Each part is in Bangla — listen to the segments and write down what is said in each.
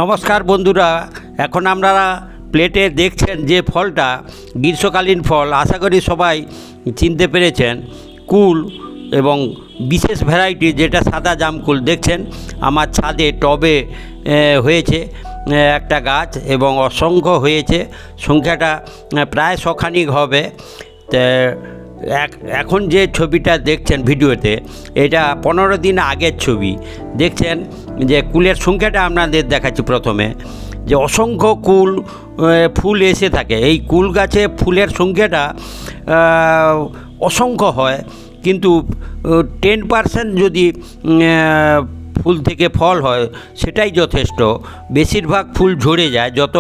নমস্কার বন্ধুরা, এখন আপনারা প্লেটে দেখছেন যে ফলটা গ্রীষ্মকালীন ফল, আশা করি সবাই চিনতে পেরেছেন। কুল এবং বিশেষ ভ্যারাইটি যেটা সাদা জামকুল দেখছেন আমার ছাদে টবে হয়েছে একটা গাছ এবং অসংখ্য হয়েছে, সংখ্যাটা প্রায় শখানিক হবে। এখন যে ছবিটা দেখছেন ভিডিওতে, এটা 15 দিন আগের ছবি। দেখছেন যে কুলের সংখ্যাটা আপনাদের দেখাচ্ছি। প্রথমে যে অসংখ্য কুল ফুল এসে থাকে, এই কুল গাছে ফুলের সংখ্যাটা অসংখ্য হয়, কিন্তু 10% যদি ফুল থেকে ফল হয় সেটাই যথেষ্ট। বেশিরভাগ ফুল ঝরে যায় যত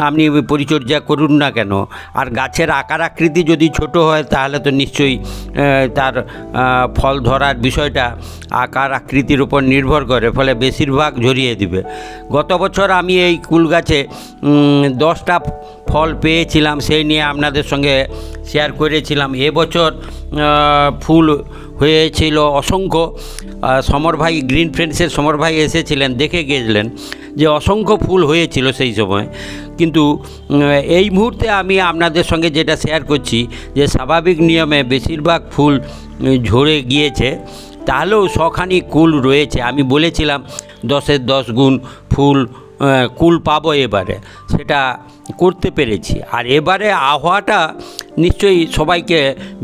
আপনি পরিচর্যা করুন না কেন। আর গাছের আকার আকৃতি যদি ছোট হয় তাহলে তো নিশ্চয়ই তার ফল ধরার বিষয়টা আকার আকৃতির উপর নির্ভর করে, ফলে বেশিরভাগ ঝরিয়ে দিবে। গত বছর আমি এই কুল গাছে 10টা ফল পেয়েছিলাম, সেই নিয়ে আপনাদের সঙ্গে শেয়ার করেছিলাম। এবছর ফুল হয়েছিল অসংখ্য। সমর ভাই, গ্রিন ফ্রেন্ডসের সমর ভাই এসেছিলেন, দেখে গিয়েছিলেন যে অসংখ্য ফুল হয়েছিল সেই সময়। কিন্তু এই মুহূর্তে আমি আপনাদের সঙ্গে যেটা শেয়ার করছি যে স্বাভাবিক নিয়মে বেশিরভাগ ফুল ঝরে গিয়েছে, তাহলেও শখানি কুল রয়েছে। আমি বলেছিলাম 10-এর 10 গুণ কুল পাবো এবারে, সেটা করতে পেরেছি। আর এবারে আবহাওয়াটা নিশ্চয়ই সবাইকে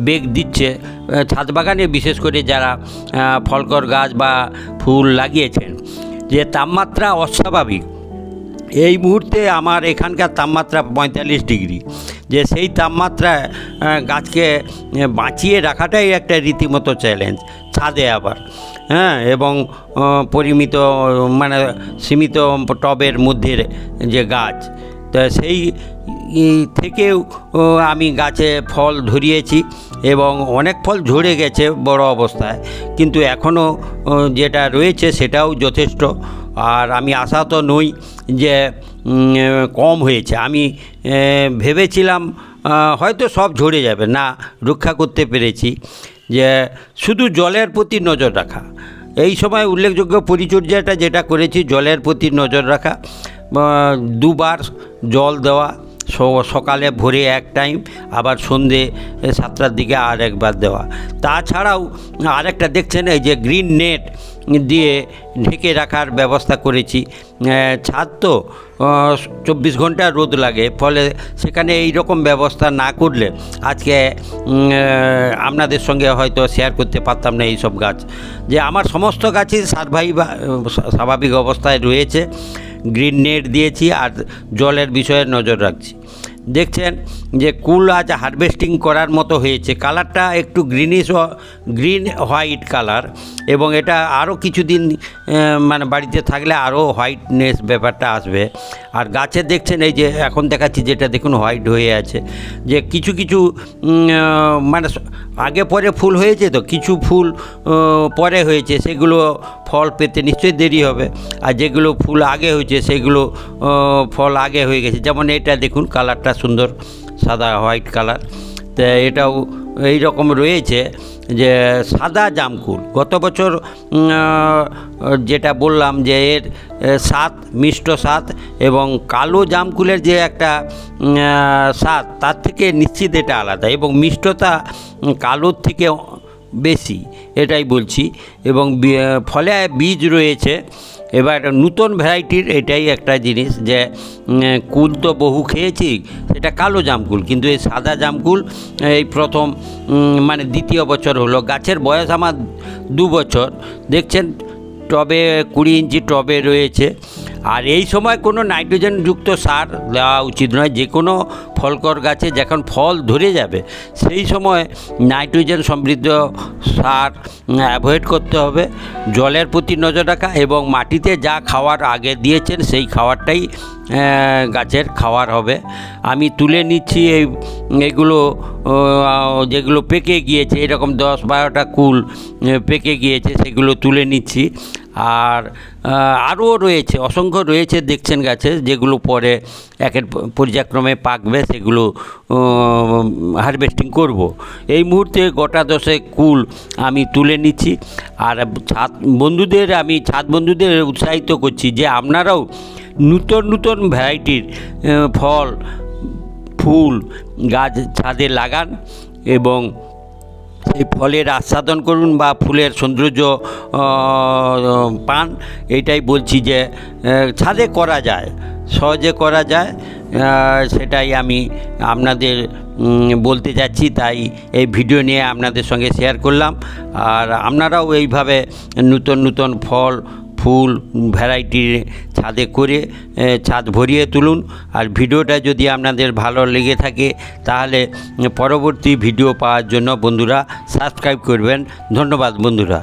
বেগ দিচ্ছে, ছাদ বাগানে বিশেষ করে যারা ফলকর গাছ বা ফুল লাগিয়েছেন। যে তাপমাত্রা অস্বাভাবিক, এই মুহূর্তে আমার এখানকার তাপমাত্রা 45 ডিগ্রি। যে সেই তাপমাত্রায় গাছকে বাঁচিয়ে রাখাটাই একটা রীতিমতো চ্যালেঞ্জ, ছাদে আবার, এবং পরিমিত মানে সীমিত টবের মধ্যে যে গাছ, তা সেই থেকেও আমি গাছে ফল ধরিয়েছি এবং অনেক ফল ঝরে গেছে বড় অবস্থায়, কিন্তু এখনও যেটা রয়েছে সেটাও যথেষ্ট। আর আমি আশাহত নই যে কম হয়েছে। আমি ভেবেছিলাম হয়তো সব ঝরে যাবে, না, রক্ষা করতে পেরেছি। যে শুধু জলের প্রতি নজর রাখা, এই সময় উল্লেখযোগ্য পরিচর্যাটা যেটা করেছি, জলের প্রতি নজর রাখা, 2বার জল দেওয়া, সকালে ভোরে এক টাইম, আবার সন্ধে 7টার দিকে আর একবার দেওয়া। তাছাড়াও আরেকটা দেখছেন এই যে গ্রিন নেট দিয়ে ঢেকে রাখার ব্যবস্থা করেছি। ছাদ তো 24 ঘন্টা রোদ লাগে, ফলে সেখানে এই রকম ব্যবস্থা না করলে আজকে আপনাদের সঙ্গে হয়তো শেয়ার করতে পারতাম না এই সব গাছ। যে আমার সমস্ত গাছই স্বাভাবিক অবস্থায় রয়েছে, গ্রিন নেট দিয়েছি আর জলের বিষয়ে নজর রাখছি। দেখছেন যে কুল আজ হারভেস্টিং করার মতো হয়েছে, কালারটা একটু গ্রিন হোয়াইট কালার, এবং এটা আরও কিছুদিন মানে বাড়িতে থাকলে আরও হোয়াইটনেস ব্যাপারটা আসবে। আর গাছে দেখছেন এই যে এখন দেখাচ্ছি যেটা দেখুন হোয়াইট হয়ে আছে। যে কিছু কিছু মানে আগে পরে ফুল হয়েছে, তো কিছু ফুল পরে হয়েছে, সেগুলো ফল পেতে নিশ্চয়ই দেরি হবে। আর যেগুলো ফুল আগে হয়েছে সেগুলো ফল আগে হয়ে গেছে। যেমন এটা দেখুন, কালারটা সুন্দর সাদা হোয়াইট কালার। তো এটাও এই রকম রয়েছে। যে সাদা জামকুল গত বছর যেটা বললাম যে এর স্বাদ, মিষ্ট স্বাদ, এবং কালো জামকুলের যে একটা স্বাদ, তার থেকে নিশ্চিত এটা আলাদা, এবং মিষ্টতা কালোর থেকে বেশি, এটাই বলছি। এবং ফলে বীজ রয়েছে। এবার নতুন ভ্যারাইটির এটাই একটা জিনিস যে কুল তো বহু খেয়েছি, সেটা কালো জামকুল, কিন্তু এই সাদা জামকুল এই প্রথম মানে দ্বিতীয় বছর হলো। গাছের বয়স আমার 2 বছর। দেখছেন টবে 20 ইঞ্চি টবে রয়েছে। আর এই সময় কোনো নাইট্রোজেনযুক্ত সার দেওয়া উচিত নয়। যে কোনো ফলকর গাছে যখন ফল ধরে যাবে সেই সময় নাইট্রোজেন সমৃদ্ধ সার অ্যাভয়েড করতে হবে। জলের প্রতি নজর রাখা এবং মাটিতে যা খাওয়ার আগে দিয়েছেন সেই খাওয়ারটাই গাছের খাওয়ার হবে। আমি তুলে নিচ্ছি এগুলো যেগুলো পেকে গিয়েছে, এরকম 10-12টা কুল পেকে গিয়েছে, সেগুলো তুলে নিচ্ছি। আর আরও রয়েছে, অসংখ্য রয়েছে দেখছেন গাছে, যেগুলো পরে একের পর্যায়ক্রমে পাকবে, সেগুলো হারভেস্টিং করব। এই মুহূর্তে গোটা 10 কুল আমি তুলে নিচ্ছি। আর ছাদ বন্ধুদের উৎসাহিত করছি যে আপনারাও নূতন নূতন ভ্যারাইটির ফল ফুল গাছ ছাদে লাগান এবং এই ফলের আস্বাদন করুন বা ফুলের সৌন্দর্য পান। এটাই বলছি যে ছাদে করা যায়, সহজে করা যায়, সেটাই আমি আপনাদের বলতে যাচ্ছি। তাই এই ভিডিও নিয়ে আপনাদের সঙ্গে শেয়ার করলাম। আর আপনারাও এইভাবে নূতন নূতন ফল ফুল ভ্যারাইটি ছাদে করে ছাদ ভরিয়ে তুলুন। আর ভিডিওটা যদি আপনাদের ভালো লেগে থাকে তাহলে পরবর্তী ভিডিও পাওয়ার জন্য বন্ধুরা সাবস্ক্রাইব করবেন। ধন্যবাদ বন্ধুরা।